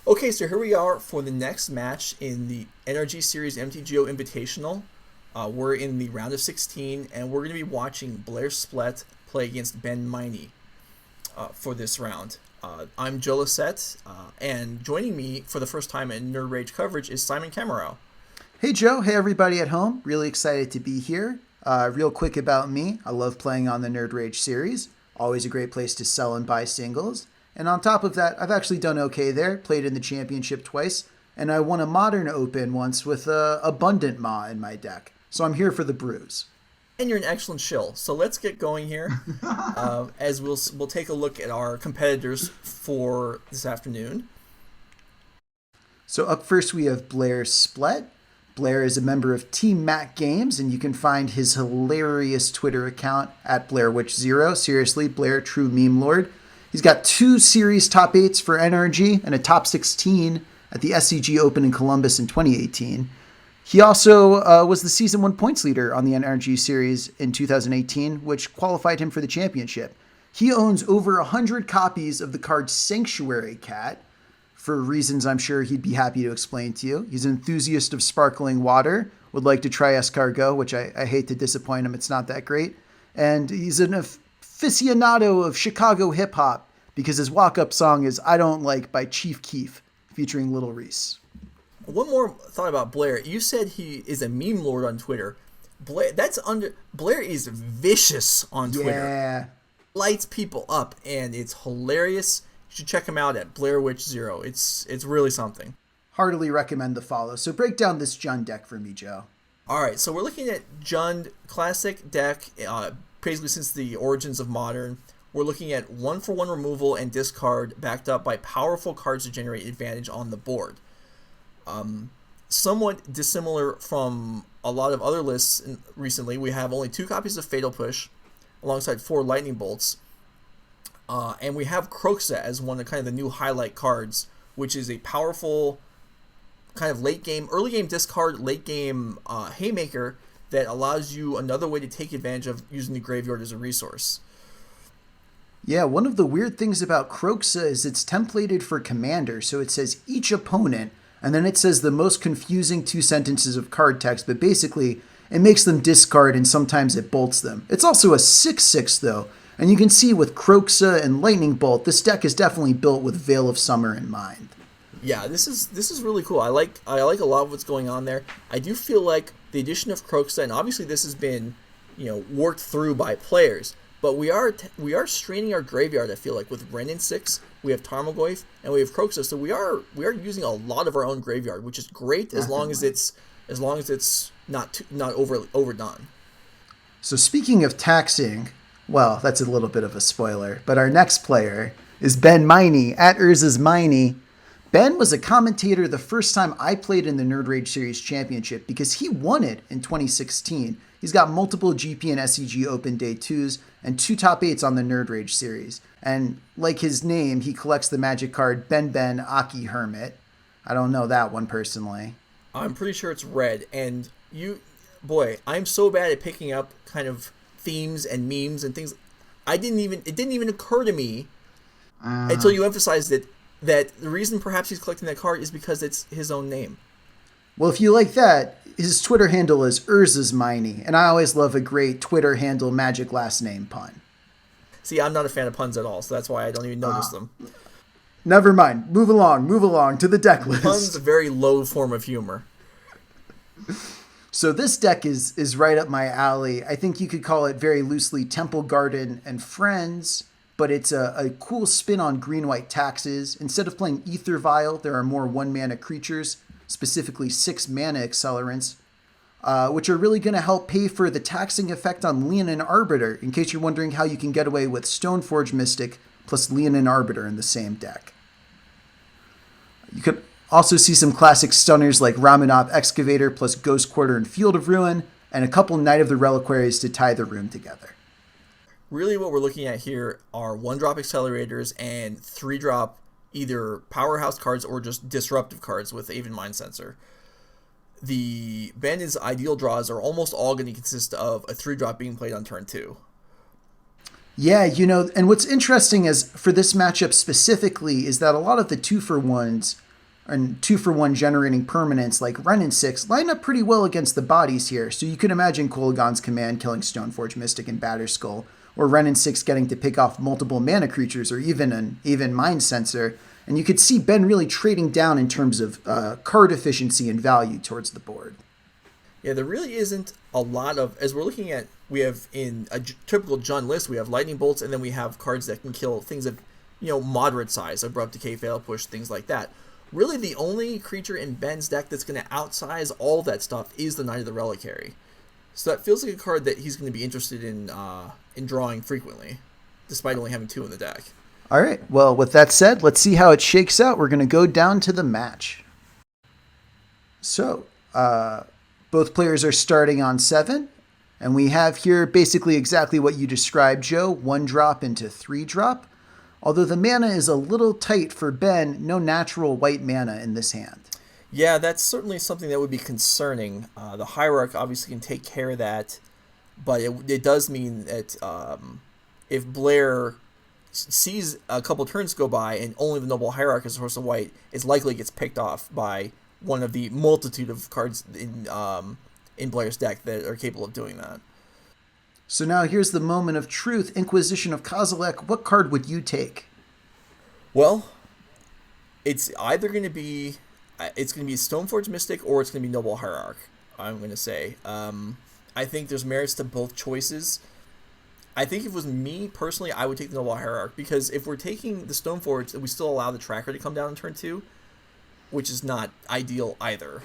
Okay, so here we are for the next match in the NRG Series MTGO Invitational. We're in the round of 16, and we're going to be watching Blair Splett play against Meine for this round. I'm Joe Lossett, and joining me for the first time in Nerd Rage coverage is Simon Kamerow. Hey Joe, hey everybody at home. Really excited to be here. Real quick about me, I love playing on the Nerd Rage series. Always a great place to sell and buy singles. And on top of that, I've actually done okay there. Played in the championship twice, and I won a Modern Open once with Abundant Ma in my deck. So I'm here for the brews. And you're an excellent shill. So let's get going here, as we'll take a look at our competitors for this afternoon. So up first we have Blair Splett. Blair is a member of Team Mac Games, and you can find his hilarious Twitter account at BlairWitch0. Seriously, Blair, true meme lord. He's got 2 series top 8s for NRG and a top 16 at the SCG Open in Columbus in 2018. He also was the Season 1 points leader on the NRG Series in 2018, which qualified him for the championship. He owns over 100 copies of the card Sanctuary Cat, for reasons I'm sure he'd be happy to explain to you. He's an enthusiast of sparkling water, would like to try escargot, which I hate to disappoint him, it's not that great. And he's an aficionado of Chicago hip-hop, because his walk-up song is I Don't Like by Chief Keef, featuring Little Reese. One more thought about Blair. You said he is a meme lord on Twitter. Blair is vicious on Twitter. Yeah. Lights people up, and it's hilarious. You should check him out at BlairWitch0. It's really something. Heartily recommend the follow. So break down this Jund deck for me, Joe. All right, so we're looking at Jund classic deck, basically since the origins of Modern. We're looking at 1-for-1 removal and discard backed up by powerful cards to generate advantage on the board. Somewhat dissimilar from a lot of other lists recently, we have only 2 copies of Fatal Push alongside 4 Lightning Bolts. And we have Kroxa as one of kind of the new highlight cards, which is a powerful kind of early game discard, late game haymaker that allows you another way to take advantage of using the graveyard as a resource. Yeah, one of the weird things about Kroxa is it's templated for Commander, so it says each opponent, and then it says the most confusing 2 sentences of card text, but basically it makes them discard and sometimes it bolts them. It's also a 6/6 though, and you can see with Kroxa and Lightning Bolt, this deck is definitely built with Veil of Summer in mind. Yeah, this is really cool. I like a lot of what's going on there. I do feel like the addition of Kroxa, and obviously this has been, worked through by players, but we are straining our graveyard. I feel like with Wrenn and 6, we have Tarmogoyf and we have Kroxa, so we are using a lot of our own graveyard, which is great as long as it's not overdone. So speaking of taxing, well, that's a little bit of a spoiler, but our next player is Ben Meine at Urza's Meine. Ben was a commentator the first time I played in the Nerd Rage Series Championship because he won it in 2016. He's got multiple GP and SCG Open Day 2s and 2 top 8s on the Nerd Rage Series. And like his name, he collects the magic card Ben Aki Hermit. I don't know that one personally. I'm pretty sure it's red, and I'm so bad at picking up kind of themes and memes and things. It didn't even occur to me until you emphasized it that the reason perhaps he's collecting that card is because it's his own name. Well, if you like that, his Twitter handle is Urza's Meine, and I always love a great Twitter handle magic last name pun. See, I'm not a fan of puns at all, so that's why I don't even notice them. Never mind. Move along to the deck list. Pun's a very low form of humor. So this deck is right up my alley. I think you could call it very loosely Temple Garden and Friends, but it's a cool spin on green-white taxes. Instead of playing Ether Vial, there are more 1-mana creatures, specifically 6 mana accelerants, which are really going to help pay for the taxing effect on Leonin Arbiter, in case you're wondering how you can get away with Stoneforge Mystic plus Leonin Arbiter in the same deck. You could also see some classic stunners like Ramunap Excavator plus Ghost Quarter and Field of Ruin, and a couple Knight of the Reliquaries to tie the room together. Really what we're looking at here are 1-drop accelerators and 3-drop either powerhouse cards or just disruptive cards with Aven Mind Sensor. The Bandit's ideal draws are almost all going to consist of a 3-drop being played on turn 2. Yeah, and what's interesting is for this matchup specifically is that a lot of the 2-for-1s and 2-for-1 generating permanents like Wrenn and 6 line up pretty well against the bodies here, so you can imagine Kolaghan's Command killing Stoneforge Mystic and Batterskull, or Wrenn and 6 getting to pick off multiple mana creatures, or even Mind Sensor, and you could see Ben really trading down in terms of card efficiency and value towards the board. Yeah, there really isn't a lot of, as we're looking at, we have in a typical Jund list, we have Lightning Bolts, and then we have cards that can kill things of, moderate size, Abrupt Decay, Fatal Push, things like that. Really, the only creature in Ben's deck that's going to outsize all that stuff is the Knight of the Reliquary. So that feels like a card that he's going to be interested in drawing frequently, despite only having 2 in the deck. All right, well, with that said, let's see how it shakes out. We're going to go down to the match. So, both players are starting on 7, and we have here basically exactly what you described, Joe, 1-drop into 3-drop. Although the mana is a little tight for Ben, no natural white mana in this hand. Yeah, that's certainly something that would be concerning. The Hierarch obviously can take care of that, but it does mean that if Blair sees a couple turns go by and only the Noble Hierarch is a source of white, it's likely gets picked off by one of the multitude of cards in Blair's deck that are capable of doing that. So now here's the moment of truth. Inquisition of Kozilek, what card would you take? Well, it's either going to be Stoneforge Mystic or it's going to be Noble Hierarch, I'm going to say. I think there's merits to both choices. I think if it was me personally, I would take the Noble Hierarch, because if we're taking the Stoneforge, we still allow the tracker to come down in turn 2, which is not ideal either.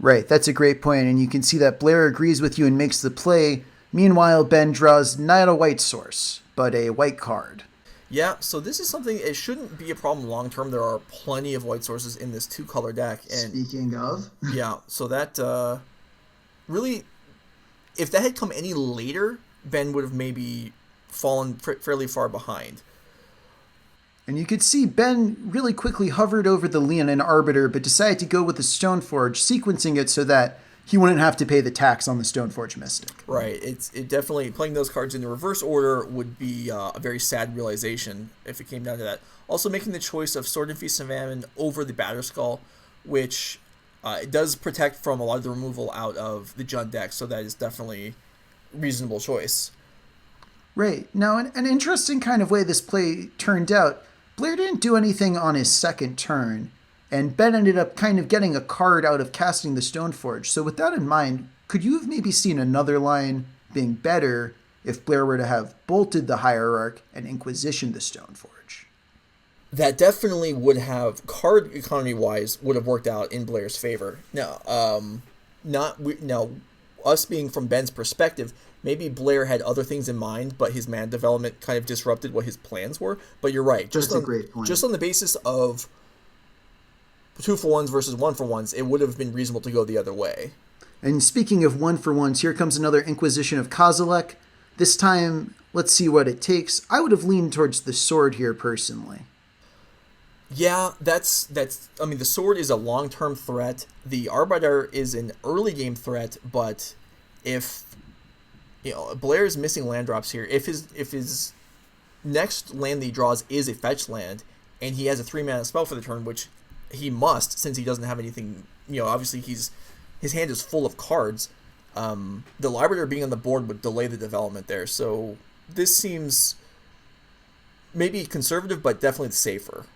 Right, that's a great point, and you can see that Blair agrees with you and makes the play. Meanwhile, Ben draws not a white source, but a white card. Yeah, so this is something, it shouldn't be a problem long term. There are plenty of white sources in this 2-color deck. And speaking of. Yeah, so that really, if that had come any later, Ben would have maybe fallen fairly far behind. And you could see Ben really quickly hovered over the Leonin Arbiter, but decided to go with the Stoneforge, sequencing it so that he wouldn't have to pay the tax on the Stoneforge Mystic. Right. It definitely, playing those cards in the reverse order would be a very sad realization if it came down to that. Also, making the choice of Sword and Feast of Famine over the Batterskull, which it does protect from a lot of the removal out of the Jund deck, so that is definitely a reasonable choice. Right. Now, an interesting kind of way this play turned out, Blair didn't do anything on his second turn, and Ben ended up kind of getting a card out of casting the Stoneforge. So with that in mind, could you have maybe seen another line being better if Blair were to have bolted the Hierarch and Inquisitioned the Stoneforge? That definitely would have, card economy-wise, would have worked out in Blair's favor. Now, us being from Ben's perspective, maybe Blair had other things in mind, but his mana development kind of disrupted what his plans were. But you're right. That's a great point. Just on the basis of 2-for-1s versus 1-for-1s, it would have been reasonable to go the other way. And speaking of 1-for-1s, here comes another Inquisition of Kozilek. This time, let's see what it takes. I would have leaned towards the sword here personally. Yeah, that's. I mean, the sword is a long-term threat. The Arbiter is an early game threat, but if Blair is missing land drops here, if his next land that he draws is a fetch land, and he has a 3-mana spell for the turn, which he must, since he doesn't have anything, obviously his hand is full of cards. The Arbiter being on the board would delay the development there. So this seems maybe conservative, but definitely safer.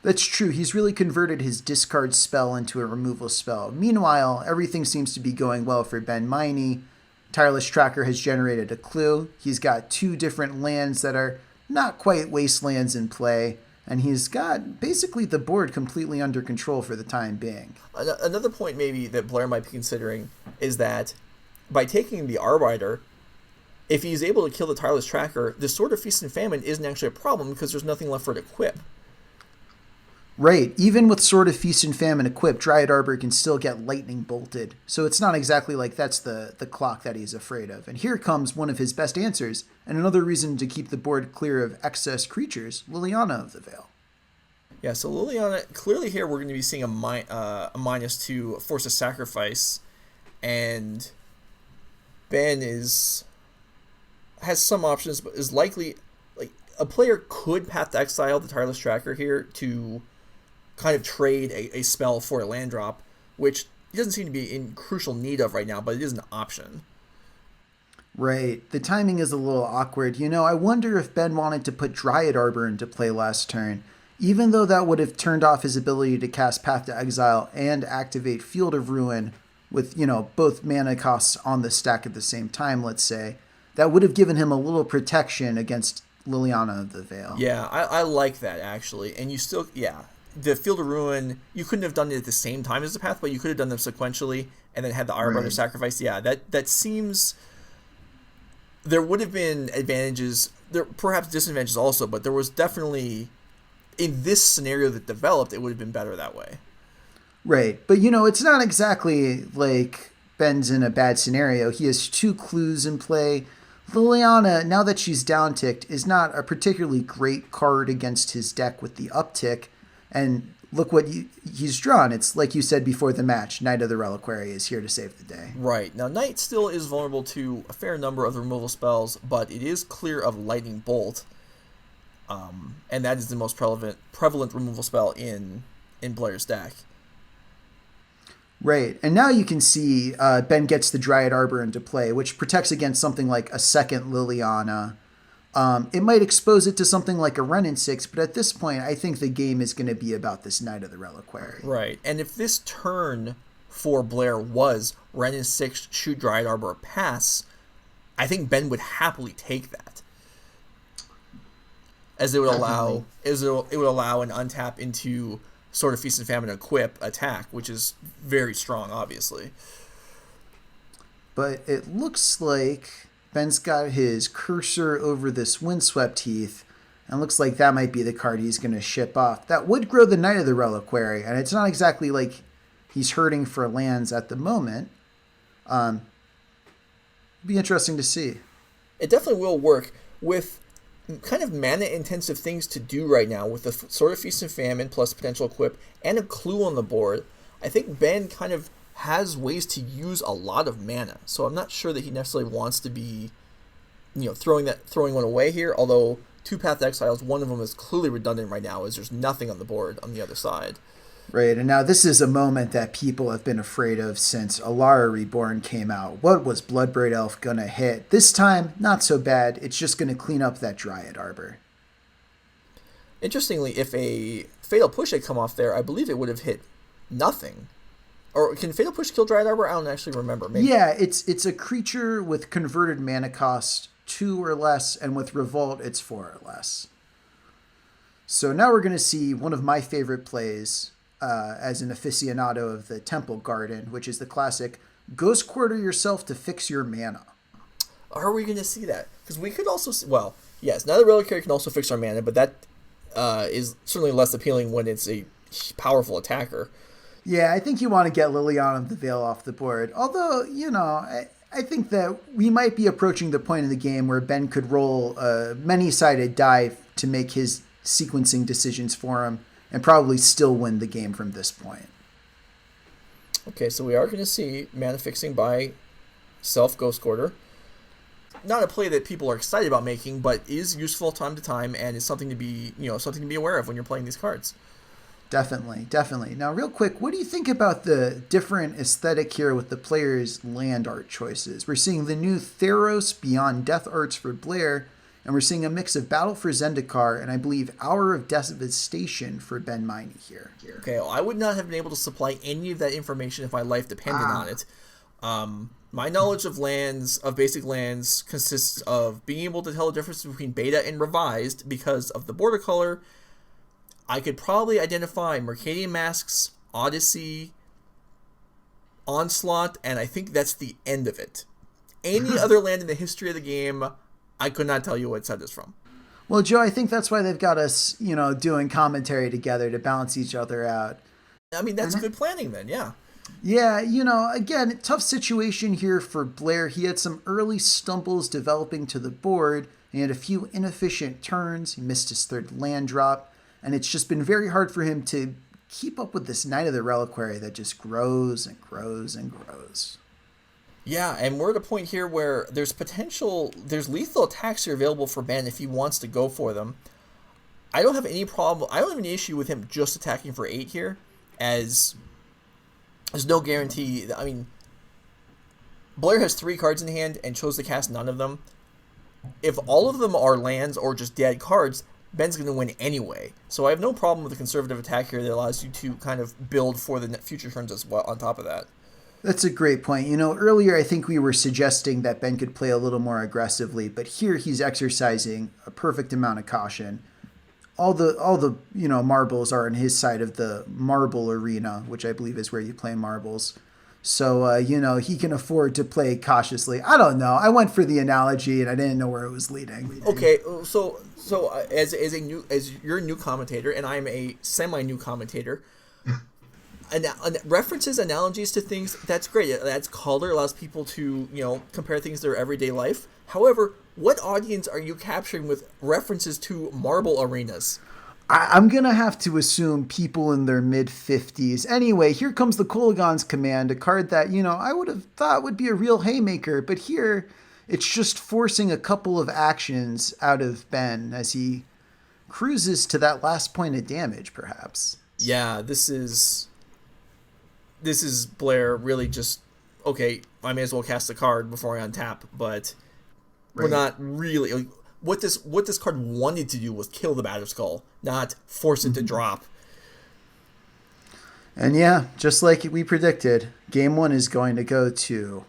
That's true. He's really converted his discard spell into a removal spell. Meanwhile, everything seems to be going well for Ben Meine. Tireless Tracker has generated a clue. He's got 2 different lands that are not quite wastelands in play. And he's got basically the board completely under control for the time being. Another point maybe that Blair might be considering is that by taking the Arbiter, if he's able to kill the Tireless Tracker, the Sword of Feast and Famine isn't actually a problem because there's nothing left for it to equip. Right. Even with Sword of Feast and Famine equipped, Dryad Arbor can still get lightning bolted. So it's not exactly like that's the clock that he's afraid of. And here comes one of his best answers, and another reason to keep the board clear of excess creatures, Liliana of the Veil. Yeah, so Liliana, clearly here we're going to be seeing a -2 Force of Sacrifice, and Ben has some options, but is likely, like, a player could Path to Exile the Tireless Tracker here to kind of trade a spell for a land drop, which he doesn't seem to be in crucial need of right now, but it is an option. Right. The timing is a little awkward. I wonder if Ben wanted to put Dryad Arbor into play last turn, even though that would have turned off his ability to cast Path to Exile and activate Field of Ruin with, both mana costs on the stack at the same time, let's say. That would have given him a little protection against Liliana of the Veil. Yeah, I like that, actually. And you still, the Field of Ruin, you couldn't have done it at the same time as the Path, but you could have done them sequentially and then had the Arbiter sacrifice. Yeah, that seems... There would have been advantages, there perhaps disadvantages also, but there was definitely, in this scenario that developed, it would have been better that way. Right. But, it's not exactly like Ben's in a bad scenario. He has 2 clues in play. Liliana, now that she's down-ticked, is not a particularly great card against his deck with the uptick. And look what he's drawn. It's like you said before the match, Knight of the Reliquary is here to save the day. Right. Now, Knight still is vulnerable to a fair number of removal spells, but it is clear of Lightning Bolt. And that is the most prevalent removal spell in Blair's deck. Right. And now you can see Ben gets the Dryad Arbor into play, which protects against something like a second Liliana. It might expose it to something like a Wrenn and 6, but at this point, I think the game is going to be about this Knight of the Reliquary. Right. And if this turn for Blair was Wrenn and 6, shoot Dryad Arbor, pass, I think Ben would happily take that. As it would allow an untap into Sword of Feast and Famine equip attack, which is very strong, obviously. But it looks like Ben's got his cursor over this Windswept Heath, and looks like that might be the card he's going to ship off. That would grow the Knight of the Reliquary, and it's not exactly like he's hurting for lands at the moment. Be interesting to see. It definitely will work with kind of mana-intensive things to do right now with the Sword of Feast and Famine plus potential equip and a clue on the board. I think Ben kind of has ways to use a lot of mana, so I'm not sure that he necessarily wants to be, throwing one away here. Although 2 Path Exiles, one of them is clearly redundant right now, as there's nothing on the board on the other side. Right, and now this is a moment that people have been afraid of since Alara Reborn came out. What was Bloodbraid Elf gonna hit? This time, not so bad. It's just gonna clean up that Dryad Arbor. Interestingly, if a Fatal Push had come off there, I believe it would have hit nothing. Or can Fatal Push kill Dryad Arbor? I don't actually remember. Maybe. Yeah, it's a creature with converted mana cost 2 or less, and with Revolt, it's 4 or less. So now we're gonna see one of my favorite plays. As an aficionado of the Temple Garden, which is the classic Ghost Quarter yourself to fix your mana. Are we going to see that? Because we could also see, well, yes, now the Reliquary can also fix our mana, but that is certainly less appealing when it's a powerful attacker. Yeah, I think you want to get Liliana of the Veil off the board. Although, I think that we might be approaching the point in the game where Ben could roll a many-sided die to make his sequencing decisions for him, and probably still win the game from this point. Okay, so we are going to see mana fixing by Self Ghost Quarter. Not a play that people are excited about making, but is useful time to time, and is something to be aware of when you're playing these cards. Definitely. Now, real quick, what do you think about the different aesthetic here with the players' land art choices? We're seeing the new Theros Beyond Death arts for Blair, and we're seeing a mix of Battle for Zendikar and I believe Hour of Devastation for Ben Meine here. Okay, well, I would not have been able to supply any of that information if my life depended on it. My knowledge of basic lands, consists of being able to tell the difference between beta and revised because of the border color. I could probably identify Mercadian Masks, Odyssey, Onslaught, and I think that's the end of it. Any other land in the history of the game, I could not tell you what set is from. Well, Joe, I think that's why they've got us, doing commentary together to balance each other out. I mean, that's good planning then, yeah. Yeah, again, tough situation here for Blair. He had some early stumbles developing to the board. He had a few inefficient turns. He missed his 3rd land drop. And it's just been very hard for him to keep up with this Knight of the Reliquary that just grows and grows and grows. Yeah, and we're at a point here where there's lethal attacks here available for Ben if he wants to go for them. I don't have any problem. I don't have any issue with him just attacking for 8 here, as there's no guarantee. I mean, Blair has 3 cards in hand and chose to cast none of them. If all of them are lands or just dead cards, Ben's going to win anyway. So I have no problem with a conservative attack here that allows you to kind of build for the future turns as well on top of that. That's a great point. Earlier I think we were suggesting that Ben could play a little more aggressively, but here he's exercising a perfect amount of caution. All the marbles are on his side of the marble arena, which I believe is where you play marbles. So, he can afford to play cautiously. I don't know. I went for the analogy, and I didn't know where it was leading. Okay, so as you're a new commentator, and I'm a semi-new commentator, references, analogies to things, that's great. That's color, allows people to, compare things to their everyday life. However, what audience are you capturing with references to marble arenas? I'm going to have to assume people in their mid-50s. Anyway, here comes the Kolaghan's Command, a card that, I would have thought would be a real haymaker, but here it's just forcing a couple of actions out of Ben as he cruises to that last point of damage, perhaps. Yeah, this is Blair really just, okay, I may as well cast a card before I untap, but we're not really... What this card wanted to do was kill the Battered Skull, not force it to drop. And yeah, just like we predicted, game 1 is going to go to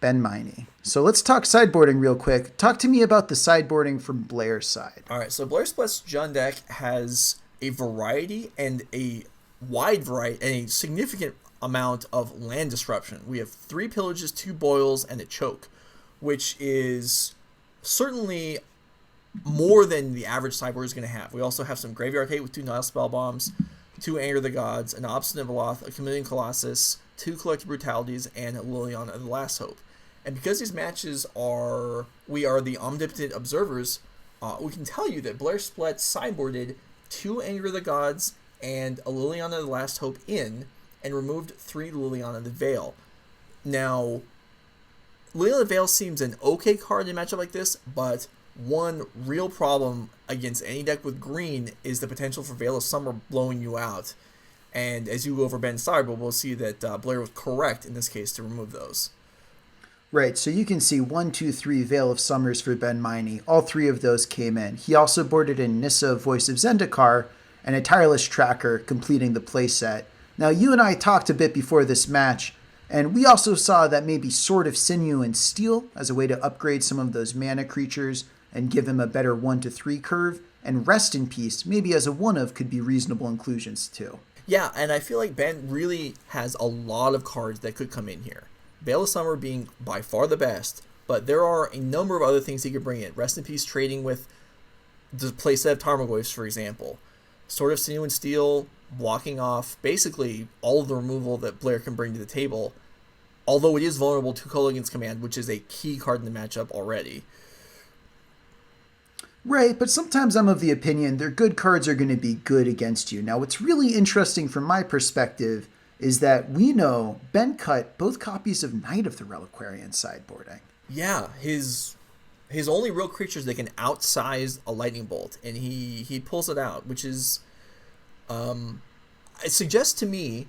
Ben Meine. So let's talk sideboarding real quick. Talk to me about the sideboarding from Blair's side. All right, so Blair Splett's Jund deck has a variety and a wide variety and a significant amount of land disruption. We have 3 Pillages, 2 Boils, and a Choke, which is certainly more than the average sideboard is going to have. We also have some Graveyard Hate with 2 Nile Spell Bombs, 2 Anger of the Gods, an Obstinate Veloth, a Chameleon Colossus, 2 Collective Brutalities, and Liliana of the Last Hope. And because these matches we are the omnipotent observers, we can tell you that Blair Splett sideboarded 2 Anger of the Gods and a Liliana of the Last Hope in, and removed 3 Liliana of the Veil. Now, Liliana of the Veil seems an okay card in a matchup like this, but one real problem against any deck with green is the potential for Veil of Summer blowing you out. And as you go over Ben's sideboard, we'll see that Blair was correct in this case to remove those. Right, so you can see 1, 2, 3 Veil of Summers for Ben Meine. All 3 of those came in. He also boarded in Nissa, Voice of Zendikar, and a Tireless Tracker, completing the playset. Now, you and I talked a bit before this match, and we also saw that maybe Sword of Sinew and Steel as a way to upgrade some of those mana creatures and give him a better 1 to 3 curve, and Rest in Peace, maybe as a 1-of, could be reasonable inclusions too. Yeah, and I feel like Ben really has a lot of cards that could come in here. Veil of Summer being by far the best, but there are a number of other things he could bring in. Rest in Peace trading with the playset of Tarmogoyfs, for example. Sword of Sinew and Steel blocking off basically all of the removal that Blair can bring to the table, although it is vulnerable to Kolaghan's Command, which is a key card in the matchup already. Right, but sometimes I'm of the opinion their good cards are going to be good against you. Now, what's really interesting from my perspective is that we know Ben cut both copies of Knight of the Reliquarian sideboarding. Yeah, his only real creatures that can outsize a lightning bolt, and he pulls it out, which is it suggests to me,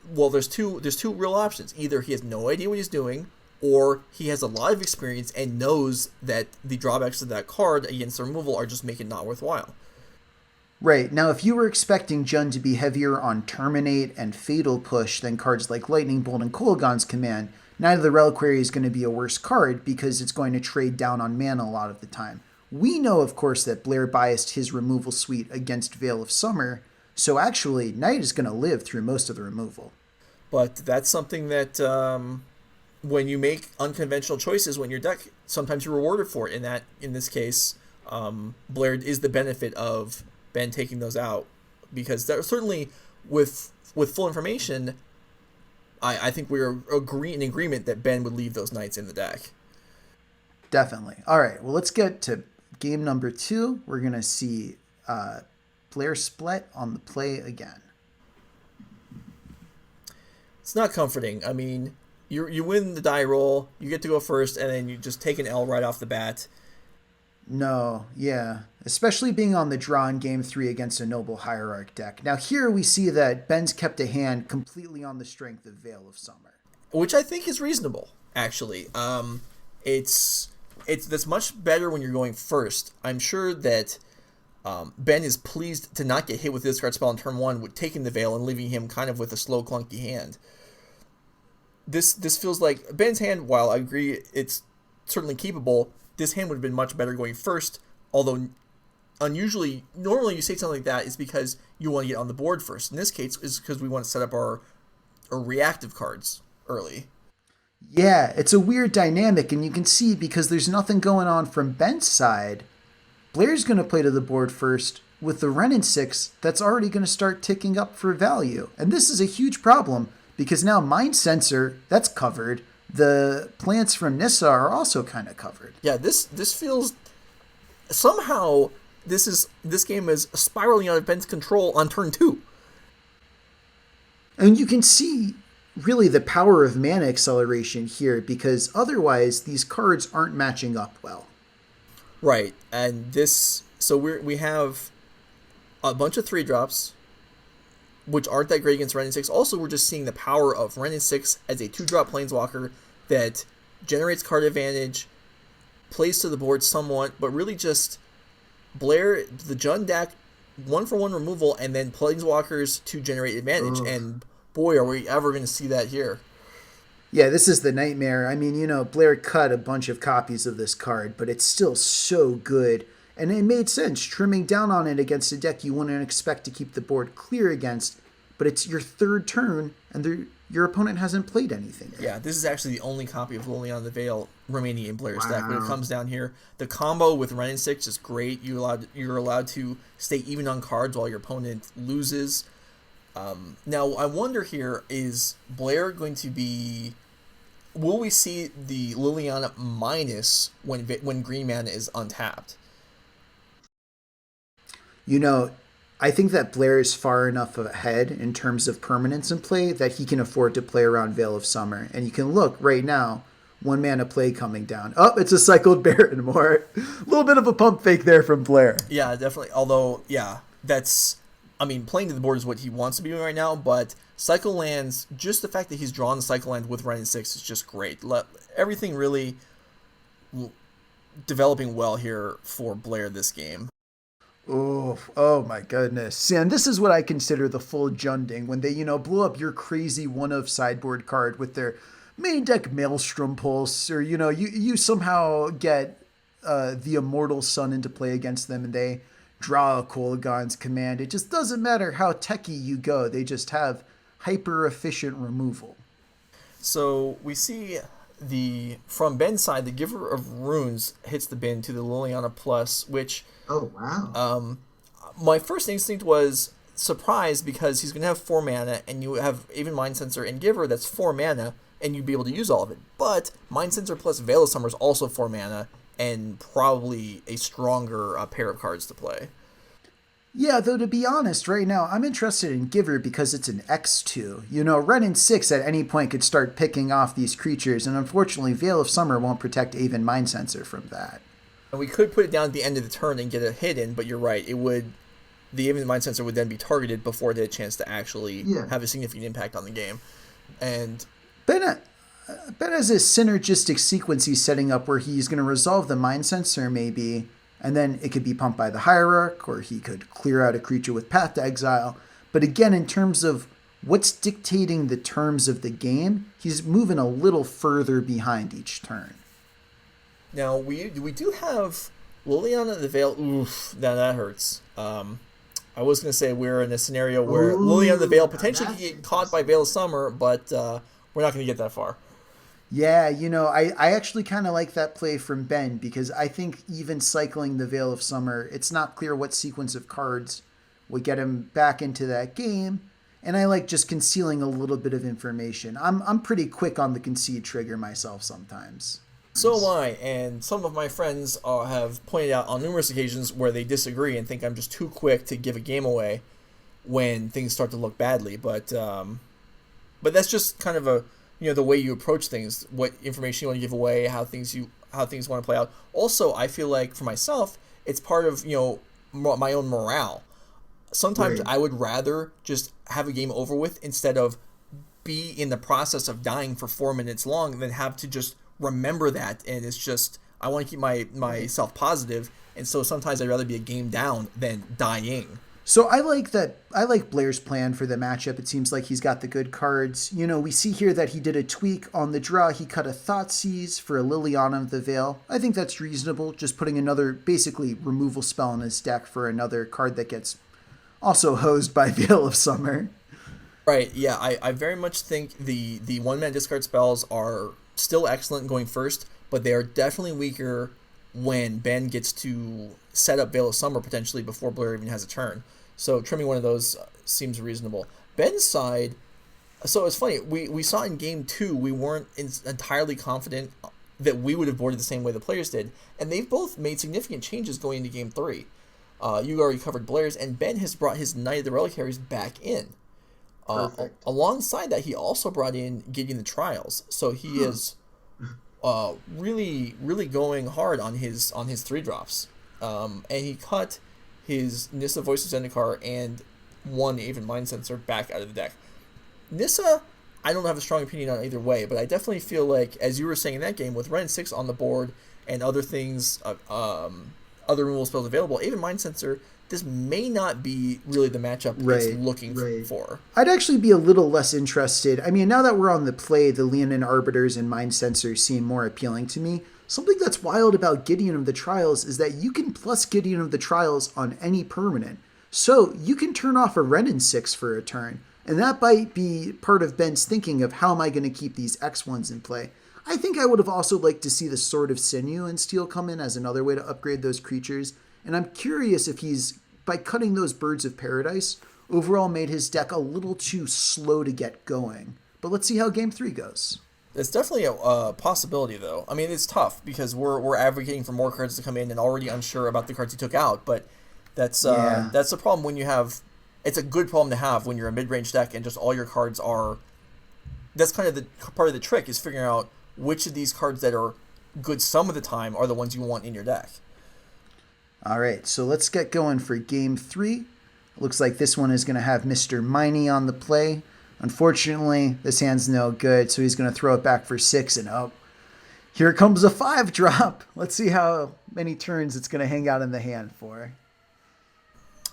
well, there's two real options. Either he has no idea what he's doing, or he has a lot of experience and knows that the drawbacks of that card against the removal are just make it not worthwhile. Right. Now, if you were expecting Jund to be heavier on Terminate and Fatal Push than cards like Lightning Bolt and Kolaghan's Command, Knight of the Reliquary is going to be a worse card because it's going to trade down on mana a lot of the time. We know, of course, that Blair biased his removal suite against Veil of Summer, so actually, Knight is going to live through most of the removal. But that's something that when you make unconventional choices when your deck, sometimes you're rewarded for it. In this case, Blair is the benefit of Ben taking those out, because certainly with full information, I think we're in agreement that Ben would leave those knights in the deck. Definitely. All right, well, let's get to game number 2. We're going to see Blair Splett on the play again. It's not comforting. I mean, you win the die roll, you get to go first, and then you just take an L right off the bat. No, yeah. especially being on the draw in game 3 against a Noble Hierarch deck. Now here we see that Ben's kept a hand completely on the strength of Veil of Summer. Which I think is reasonable, actually. It's that's much better when you're going first. I'm sure that Ben is pleased to not get hit with this card spell on turn 1 with taking the Veil and leaving him kind of with a slow, clunky hand. This feels like Ben's hand, while I agree it's certainly keepable, this hand would have been much better going first, although normally you say something like that is because you want to get on the board first. In this case, it's because we want to set up our reactive cards early. Yeah, it's a weird dynamic, and you can see because there's nothing going on from Ben's side, Blair's going to play to the board first with the Wrenn and 6 that's already going to start ticking up for value. And this is a huge problem because now Mind Sensor, that's covered. The plants from Nissa are also kind of covered. Yeah, this feels... Somehow, this game is spiraling out of Ben's control on turn 2. And you can see really the power of mana acceleration here because otherwise these cards aren't matching up well. Right, and so we have a bunch of 3-drops, which aren't that great against Wrenn and 6. Also, we're just seeing the power of Wrenn and 6 as a 2-drop Planeswalker that generates card advantage, plays to the board somewhat, but really just Blair, the Jund deck, 1-for-1 removal, and then Planeswalkers to generate advantage. And boy, are we ever going to see that here. Yeah, this is the nightmare. I mean, Blair cut a bunch of copies of this card, but it's still so good. And it made sense, trimming down on it against a deck you wouldn't expect to keep the board clear against, but it's your third turn, and your opponent hasn't played anything yet. Yeah, this is actually the only copy of Liliana the Veil remaining in Blair's deck. When it comes down here, the combo with Wrenn and 6 is great. You're allowed to stay even on cards while your opponent loses. Now, I wonder here, is Blair going to be... Will we see the Liliana minus when green mana is untapped? I think that Blair is far enough ahead in terms of permanence in play that he can afford to play around Veil of Summer. And you can look right now, 1 mana play coming down. Oh, it's a cycled Baron more. A little bit of a pump fake there from Blair. Yeah, definitely. Although, yeah, playing to the board is what he wants to be doing right now, but cycle lands, just the fact that he's drawn the cycle land with Wrenn and 6 is just great. Everything really developing well here for Blair this game. Oh my goodness. And this is what I consider the full Junding, when they, blew up your crazy one-of sideboard card with their main deck Maelstrom Pulse, or, you somehow get the Immortal Sun into play against them and they draw a Kolaghan's Command. It just doesn't matter how techie you go. They just have hyper-efficient removal. So we see from Ben's side, the Giver of Runes hits the bin to the Liliana Plus, which... Oh, wow. My first instinct was surprise because he's going to have 4 mana, and you have even Mind Sensor and Giver that's 4 mana, and you'd be able to use all of it. But Mind Sensor plus Veil of Summer is also 4 mana, and probably a stronger pair of cards to play. Yeah, though to be honest, right now, I'm interested in Giver because it's an X2. Wrenn and 6 at any point could start picking off these creatures, and unfortunately, Veil of Summer won't protect Aven Mind Sensor from that. And we could put it down at the end of the turn and get a hit in, but you're right. The Aven Mind Sensor would then be targeted before they had a chance to actually have a significant impact on the game. And Ben has a synergistic sequence he's setting up where he's going to resolve the Mind Sensor maybe, and then it could be pumped by the Hierarch, or he could clear out a creature with Path to Exile. But again, in terms of what's dictating the terms of the game, he's moving a little further behind each turn. Now, we do have Liliana the Veil. Oof, that hurts. I was going to say we're in a scenario where Liliana the Veil potentially could get caught by Veil of Summer, but we're not going to get that far. Yeah, I actually kind of like that play from Ben because I think even cycling the Veil of Summer, it's not clear what sequence of cards would get him back into that game. And I like just concealing a little bit of information. I'm pretty quick on the concede trigger myself sometimes. So am I, and some of my friends have pointed out on numerous occasions where they disagree and think I'm just too quick to give a game away when things start to look badly. But that's just kind of the way you approach things, what information you want to give away, how things want to play out. Also, I feel like for myself, it's part of, my own morale. Sometimes Right. I would rather just have a game over with instead of be in the process of dying for 4 minutes long than have to just remember that. And it's just, I want to keep myself positive, and so sometimes I'd rather be a game down than dying. So I like that. I like Blair's plan for the matchup. It seems like he's got the good cards. We see here that he did a tweak on the draw. He cut a Thoughtseize for a Liliana of the Veil. I think that's reasonable. Just putting another basically removal spell in his deck for another card that gets also hosed by Veil of Summer. Right, yeah, I very much think the one-man discard spells are still excellent going first, but they are definitely weaker when Ben gets to set up Veil of Summer potentially before Blair even has a turn. So trimming one of those seems reasonable. Ben's side, so it's funny, we saw in game 2 we weren't entirely confident that we would have boarded the same way the players did, and they've both made significant changes going into game 3. You already covered Blair's, and Ben has brought his Knight of the Reliquaries back in. Perfect. Alongside that, he also brought in Gideon the Trials, so he is really, really going hard on his 3 drops. And he cut his Nissa Voice of Zendikar and one even Mind Sensor back out of the deck. Nissa, I don't have a strong opinion on either way, but I definitely feel like, as you were saying in that game, with Ren 6 on the board and other things, other removal spells available, even Mind Sensor, this may not be really the matchup it's looking for. I'd actually be a little less interested. I mean, now that we're on the play, the Leonin Arbiters and Mind Sensors seem more appealing to me. Something that's wild about Gideon of the Trials is that you can plus Gideon of the Trials on any permanent. So you can turn off a Renin 6 for a turn. And that might be part of Ben's thinking of how am I going to keep these X1s in play. I think I would have also liked to see the Sword of Sinew and Steel come in as another way to upgrade those creatures. And I'm curious if he's, by cutting those Birds of Paradise, overall made his deck a little too slow to get going. But let's see how Game 3 goes. It's definitely a possibility, though. I mean, it's tough because we're advocating for more cards to come in and already unsure about the cards he took out. But that's the problem when you have. It's a good problem to have when you're a mid-range deck and just all your cards are. That's kind of the part of the trick, is figuring out which of these cards that are good some of the time are the ones you want in your deck. All right, so let's get going for Game 3. Looks like this one is going to have Mr. Meine on the play. Unfortunately, this hand's no good, so he's going to throw it back for 6 and up. Here comes a 5-drop. Let's see how many turns it's going to hang out in the hand for.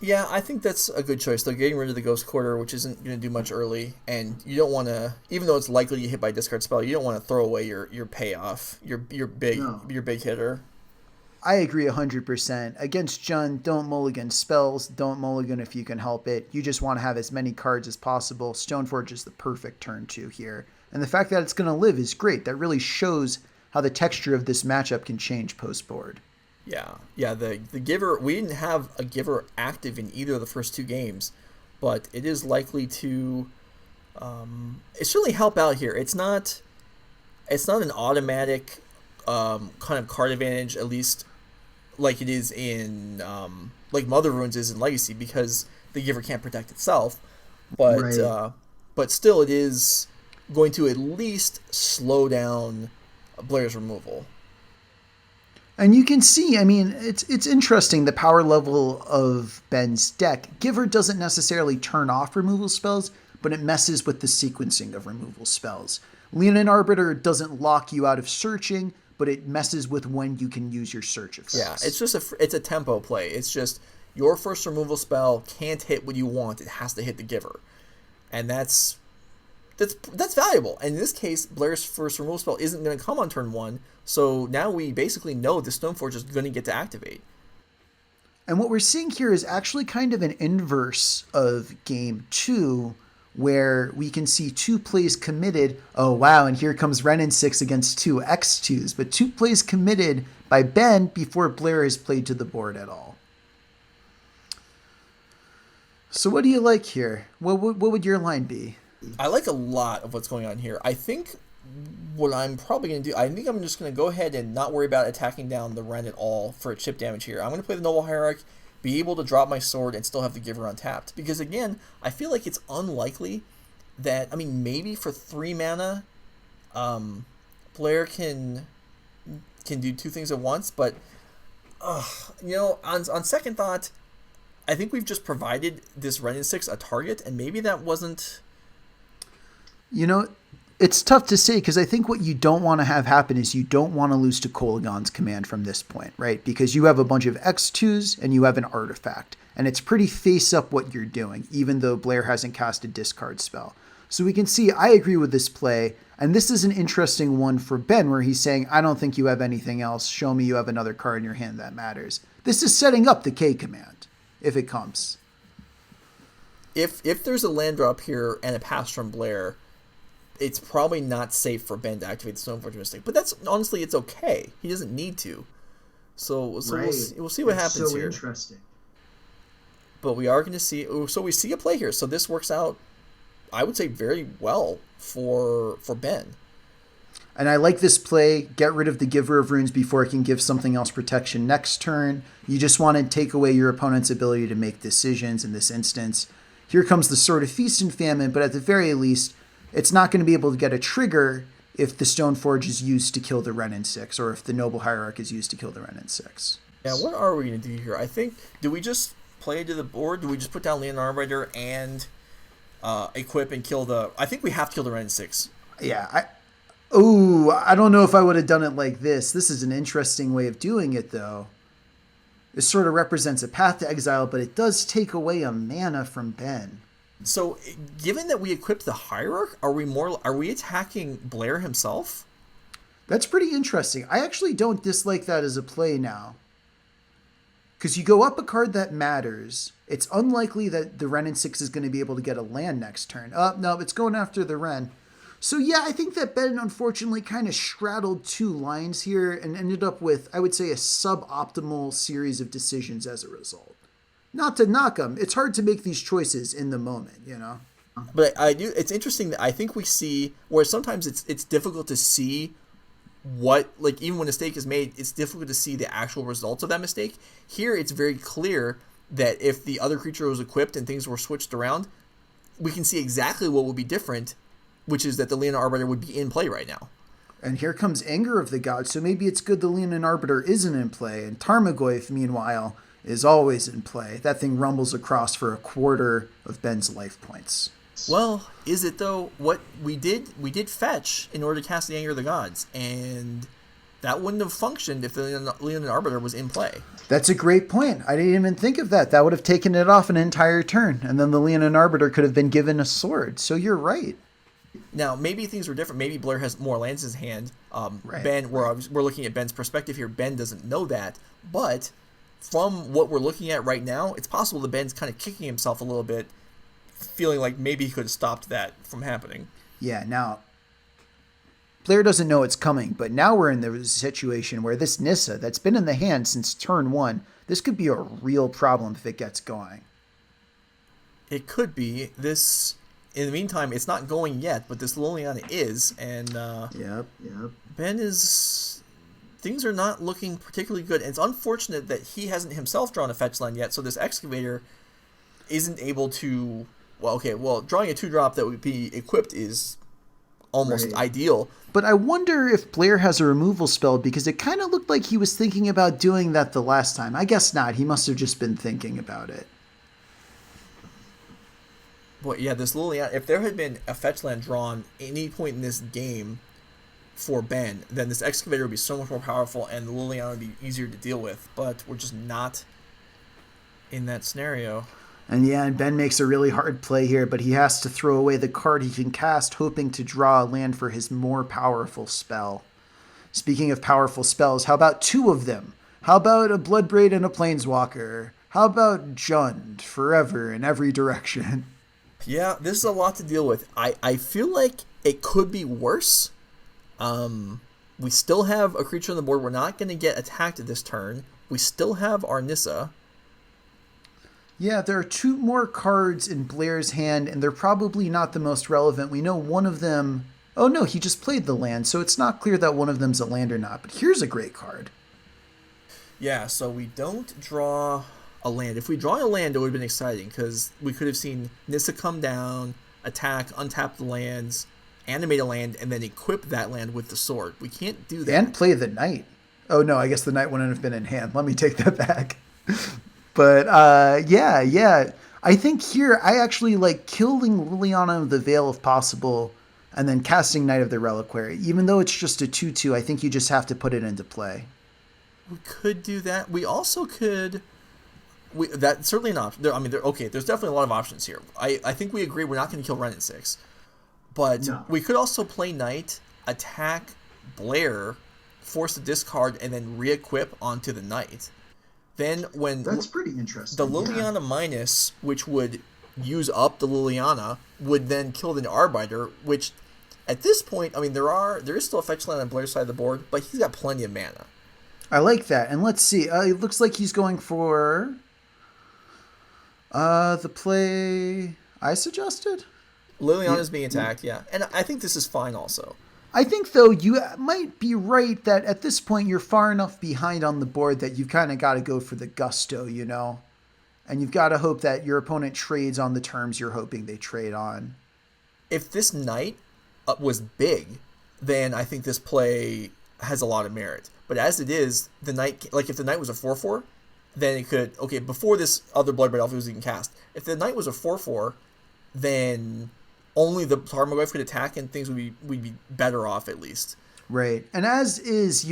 Yeah, I think that's a good choice. They're getting rid of the Ghost Quarter, which isn't going to do much early, and you don't want to, even though it's likely you hit by a discard spell, you don't want to throw away your payoff, your big hitter. I agree 100%. Against Jund, don't mulligan spells. Don't mulligan if you can help it. You just want to have as many cards as possible. Stoneforge is the perfect turn 2 here. And the fact that it's going to live is great. That really shows how the texture of this matchup can change post-board. Yeah. The Giver, we didn't have a Giver active in either of the first 2 games, but it is likely to it certainly help out here. It's not an automatic kind of card advantage, at least like it is in like Mother Runes is in Legacy, because the Giver can't protect itself, but still it is going to at least slow down Blair's removal. And you can see, I mean, it's interesting, the power level of Ben's deck. Giver doesn't necessarily turn off removal spells, but it messes with the sequencing of removal spells. Leonin Arbiter doesn't lock you out of searching, but it messes with when you can use your search effects. Yeah, it's just it's a tempo play. It's just your first removal spell can't hit what you want. It has to hit the Giver. And that's valuable. And in this case, Blair's first removal spell isn't going to come on turn 1, so now we basically know the Stoneforge is going to get to activate. And what we're seeing here is actually kind of an inverse of Game 2, where we can see 2 plays committed. Oh, wow, and here comes Renin 6 against 2 X2s, but 2 plays committed by Ben before Blair has played to the board at all. So what do you like here? What would your line be? I like a lot of what's going on here. I think what I'm probably going to do, I think I'm just going to go ahead and not worry about attacking down the Ren at all for a chip damage here. I'm going to play the Noble Hierarch, be able to drop my sword, and still have the Giver untapped. Because again, I feel like it's unlikely that, I mean, maybe for 3 mana, Blair can do 2 things at once, but On second thought, I think we've just provided this Ren and 6 a target, and maybe that wasn't. You know, it's tough to say because I think what you don't want to have happen is you don't want to lose to Kolaghan's command from this point, right? Because you have a bunch of X2s and you have an artifact, and it's pretty face up what you're doing, even though Blair hasn't cast a discard spell. So we can see I agree with this play, and this is an interesting one for Ben where he's saying, I don't think you have anything else. Show me you have another card in your hand that matters. This is setting up the K command, if it comes. If there's a land drop here and a pass from Blair, it's probably not safe for Ben to activate the Stoneforge Mystic. But that's honestly, it's okay. He doesn't need to. So right. we'll see what happens so here. Interesting. But we are going to see. So we see a play here. So this works out, I would say, very well for Ben. And I like this play. Get rid of the Giver of Runes before it can give something else protection next turn. You just want to take away your opponent's ability to make decisions in this instance. Here comes the Sword of Feast and Famine, but at the very least, it's not going to be able to get a trigger if the Stoneforge is used to kill the Renin 6, or if the Noble Hierarch is used to kill the Renin 6. Yeah, what are we going to do here? I think, do we just play to the board? Do we just put down Leonin Arbiter and equip and kill the... I think we have to kill the Renin 6. Yeah, I don't know if I would have done it like this. This is an interesting way of doing it, though. It sort of represents a path to exile, but it does take away a mana from Ben. So, given that we equipped the Hierarch, are we attacking Blair himself? That's pretty interesting. I actually don't dislike that as a play now. Because you go up a card that matters. It's unlikely that the Renin 6 is going to be able to get a land next turn. No, it's going after the Ren. So yeah, I think that Ben unfortunately kind of straddled two lines here and ended up with, I would say, a suboptimal series of decisions as a result. Not to knock him, it's hard to make these choices in the moment, you know? But it's interesting that I think we see, where sometimes it's difficult to see what, like, even when a mistake is made, it's difficult to see the actual results of that mistake. Here, it's very clear that if the other creature was equipped and things were switched around, we can see exactly what would be different, which is that the Leonin Arbiter would be in play right now. And here comes Anger of the Gods, so maybe it's good the Leonin Arbiter isn't in play. And Tarmogoyf, meanwhile, is always in play. That thing rumbles across for a quarter of Ben's life points. Well, is it though? What we did fetch in order to cast the Anger of the Gods, and that wouldn't have functioned if the Leonin Arbiter was in play. That's a great point. I didn't even think of that. That would have taken it off an entire turn, and then the Leonin Arbiter could have been given a sword. So you're right. Now, maybe things were different. Maybe Blair has more lands in his hand. Right. Ben, we're looking at Ben's perspective here. Ben doesn't know that, but from what we're looking at right now, it's possible that Ben's kind of kicking himself a little bit, feeling like maybe he could have stopped that from happening. Yeah, now, Blair doesn't know it's coming, but now we're in the situation where this Nissa that's been in the hand since turn 1, this could be a real problem if it gets going. It could be. This, in the meantime, it's not going yet, but this Liliana is, and Yep. Ben is... Things are not looking particularly good. And it's unfortunate that he hasn't himself drawn a fetch land yet, so this Excavator isn't able to... Well, drawing a 2-drop that would be equipped is almost ideal. But I wonder if Blair has a removal spell, because it kind of looked like he was thinking about doing that the last time. I guess not. He must have just been thinking about it. But yeah, this Liliana, if there had been a fetch land drawn any point in this game for Ben, then this Excavator would be so much more powerful and the Liliana would be easier to deal with. But we're just not in that scenario. And Ben makes a really hard play here, but he has to throw away the card he can cast, hoping to draw a land for his more powerful spell. Speaking of powerful spells, how about 2 of them? How about a Bloodbraid and a Planeswalker? How about Jund, forever, in every direction? Yeah, this is a lot to deal with. I feel like it could be worse. We still have a creature on the board. We're not going to get attacked this turn. We still have our Nissa. Yeah, there are 2 more cards in Blair's hand, and they're probably not the most relevant. We know one of them... Oh no, he just played the land, so it's not clear that one of them's a land or not. But here's a great card. Yeah, so we don't draw a land. If we draw a land, it would have been exciting, because we could have seen Nissa come down, attack, untap the lands, animate a land, and then equip that land with the sword. We can't do that. And play the knight. Oh no, I guess the knight wouldn't have been in hand. Let me take that back. But yeah. I think here I actually like killing Liliana of the Veil if possible, and then casting Knight of the Reliquary. Even though it's just a 2/2, I think you just have to put it into play. We could do that. We also could. That's certainly an option. Okay, there's definitely a lot of options here. I think we agree we're not going to kill Ren in 6. But No. we could also play Knight, attack Blair, force the discard, and then re-equip onto the Knight. Then when That's pretty interesting. the Liliana minus, which would use up the Liliana, would then kill the Arbiter, which at this point, there is still a fetch land on Blair's side of the board, but he's got plenty of mana. I like that. And let's see. It looks like he's going for the play I suggested. Liliana's being attacked, yeah. And I think this is fine also. I think, though, you might be right that at this point you're far enough behind on the board that you've kind of got to go for the gusto, you know? And you've got to hope that your opponent trades on the terms you're hoping they trade on. If this Knight was big, then I think this play has a lot of merit. But as it is, the Knight, like if the Knight was a 4/4, then it could, okay, before this other Bloodbraid Elf was even cast, if the Knight was a 4/4, then only the Tarmogoyf could attack and things would be better off at least. Right. And as is,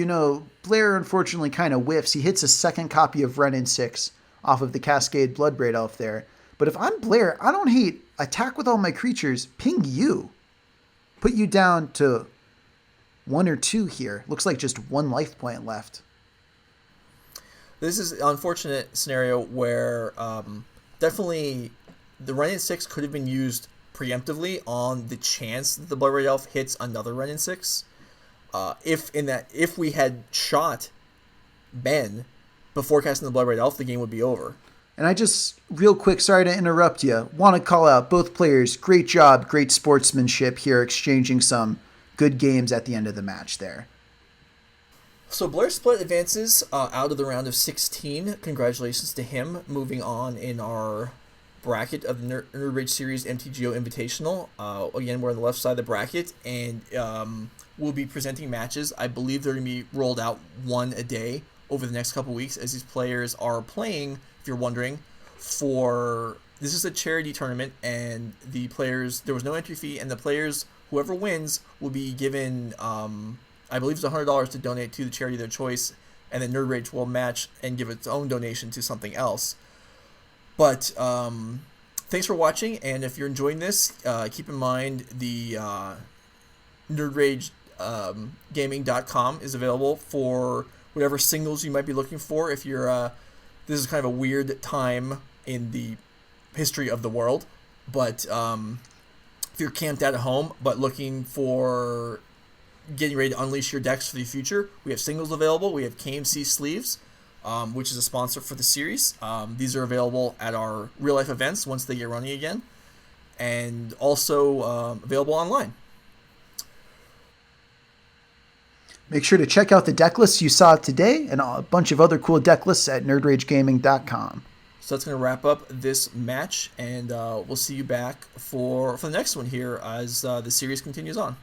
Blair unfortunately kind of whiffs. He hits a second copy of Ren in 6 off of the Cascade Bloodbraid Elf there. But if I'm Blair, I don't hate attack with all my creatures, ping you. Put you down to 1 or 2 here. Looks like just 1 life point left. This is an unfortunate scenario where definitely the Ren in 6 could have been used preemptively on the chance that the Bloodbraid Elf hits another Ren in 6. If we had shot Ben before casting the Bloodbraid Elf, the game would be over. And I just, real quick, sorry to interrupt you, want to call out both players. Great job, great sportsmanship here, exchanging some good games at the end of the match there. So Blair Splett advances out of the round of 16. Congratulations to him, moving on in our bracket of the NRG Series MTGO Invitational. Again, we're on the left side of the bracket, and we'll be presenting matches. I believe they're going to be rolled out one a day over the next couple weeks as these players are playing, if you're wondering, this is a charity tournament, and the players, there was no entry fee, and the players, whoever wins, will be given, I believe it's $100 to donate to the charity of their choice, and then Nerd Rage will match and give its own donation to something else. But thanks for watching, and if you're enjoying this, keep in mind the nerdragegaming.com is available for whatever singles you might be looking for. If you're this is kind of a weird time in the history of the world, but if you're camped out at home but looking for getting ready to unleash your decks for the future, we have singles available. We have KMC sleeves, which is a sponsor for the series. These are available at our real life events once they get running again, and also available online. Make sure to check out the deck lists you saw today and a bunch of other cool deck lists at nerdragegaming.com. So that's going to wrap up this match, and we'll see you back for the next one here as the series continues on.